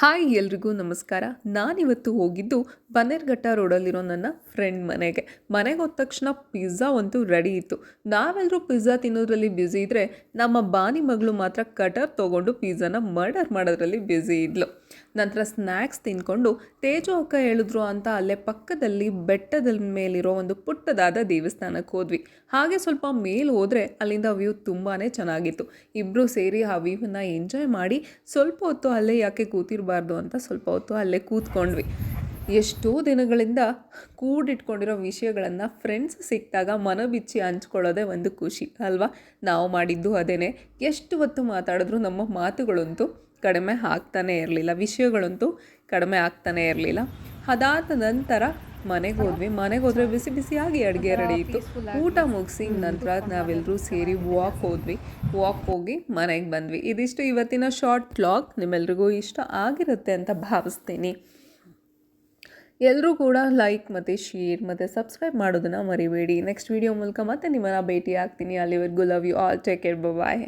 Hi ಎಲ್ರಿಗೂ ನಮಸ್ಕಾರ. ನಾನಿವತ್ತು ಹೋಗಿದ್ದು ಬನ್ನೇರುಘಟ್ಟ ರೋಡಲ್ಲಿರೋ ನನ್ನ ಫ್ರೆಂಡ್ ಮನೆಗೆ ಹೋದ ತಕ್ಷಣ ಪಿಜ್ಜಾ ಅಂತೂ ರೆಡಿ ಇತ್ತು. ನಾವೆಲ್ಲರೂ ಪಿಜ್ಜಾ ತಿನ್ನೋದ್ರಲ್ಲಿ ಬ್ಯುಸಿ ಇದ್ದರೆ ನಮ್ಮ ಬಾನಿ ಮಗಳು ಮಾತ್ರ ಕಟರ್ ತೊಗೊಂಡು ಪಿಜ್ಜಾನ ಮರ್ಡರ್ ಮಾಡೋದ್ರಲ್ಲಿ ಬ್ಯುಸಿ ಇದ್ಲು. ನಂತರ ಸ್ನ್ಯಾಕ್ಸ್ ತಿನ್ಕೊಂಡು ತೇಜು ಅಕ್ಕ ಹೇಳಿದ್ರು ಅಂತ ಅಲ್ಲೇ ಪಕ್ಕದಲ್ಲಿ ಬೆಟ್ಟದ ಮೇಲಿರೋ ಒಂದು ಪುಟ್ಟದಾದ ದೇವಸ್ಥಾನಕ್ಕೆ ಹೋದ್ವಿ. ಹಾಗೆ ಸ್ವಲ್ಪ ಮೇಲೆ ಹೋದರೆ ಅಲ್ಲಿಂದ ವ್ಯೂ ತುಂಬಾ ಚೆನ್ನಾಗಿತ್ತು. ಇಬ್ಬರು ಸೇರಿ ಆ ವ್ಯೂವನ್ನು ಎಂಜಾಯ್ ಮಾಡಿ ಸ್ವಲ್ಪ ಹೊತ್ತು ಅಲ್ಲೇ ಯಾಕೆ ಕೂತಿರಬಾರ್ದು ಅಂತ ಸ್ವಲ್ಪ ಹೊತ್ತು ಅಲ್ಲೇ ಕೂತ್ಕೊಂಡ್ವಿ. ಎಷ್ಟೋ ದಿನಗಳಿಂದ ಕೂಡಿಟ್ಕೊಂಡಿರೋ ವಿಷಯಗಳನ್ನು ಫ್ರೆಂಡ್ಸ್ ಸಿಕ್ಕಿದಾಗ ಮನಬಿಚ್ಚಿ ಹಂಚ್ಕೊಳ್ಳೋದೇ ಒಂದು ಖುಷಿ ಅಲ್ವಾ. ನಾವು ಮಾಡಿದ್ದು ಅದೇನೆ. ಎಷ್ಟು ಹೊತ್ತು ಮಾತಾಡಿದ್ರು ನಮ್ಮ ಮಾತುಗಳಂತೂ ಕಡಿಮೆ ಆಗ್ತಾನೇ ಇರಲಿಲ್ಲ, ವಿಷಯಗಳಂತೂ ಕಡಿಮೆ ಆಗ್ತಾನೇ ಇರಲಿಲ್ಲ. ಅದಾದ ನಂತರ ಮನೆಗೆ ಹೋದರೆ ಬಿಸಿ ಬಿಸಿಯಾಗಿ ಅಡುಗೆ ರೆಡಿ ಇತ್ತು. ಊಟ ಮುಗಿಸಿ ನಂತರ ನಾವೆಲ್ಲರೂ ಸೇರಿ ವಾಕ್ ಹೋಗಿ ಮನೆಗೆ ಬಂದ್ವಿ. ಇದಿಷ್ಟು ಇವತ್ತಿನ ಶಾರ್ಟ್ ವ್ಲಾಗ್. ನಿಮ್ಮೆಲ್ರಿಗೂ ಇಷ್ಟ ಆಗಿರುತ್ತೆ ಅಂತ ಭಾವಿಸ್ತೀನಿ. ಎಲ್ಲರೂ ಕೂಡ ಲೈಕ್ ಮತ್ತು ಶೇರ್ ಮತ್ತು ಸಬ್ಸ್ಕ್ರೈಬ್ ಮಾಡೋದನ್ನು ಮರಿಬೇಡಿ. ನೆಕ್ಸ್ಟ್ ವಿಡಿಯೋ ಮೂಲಕ ಮತ್ತೆ ನಿಮ್ಮನ್ನು ಭೇಟಿ ಆಗ್ತೀನಿ. ಅಲ್ಲಿವರೆಗೂ love you all. Take care. Bye.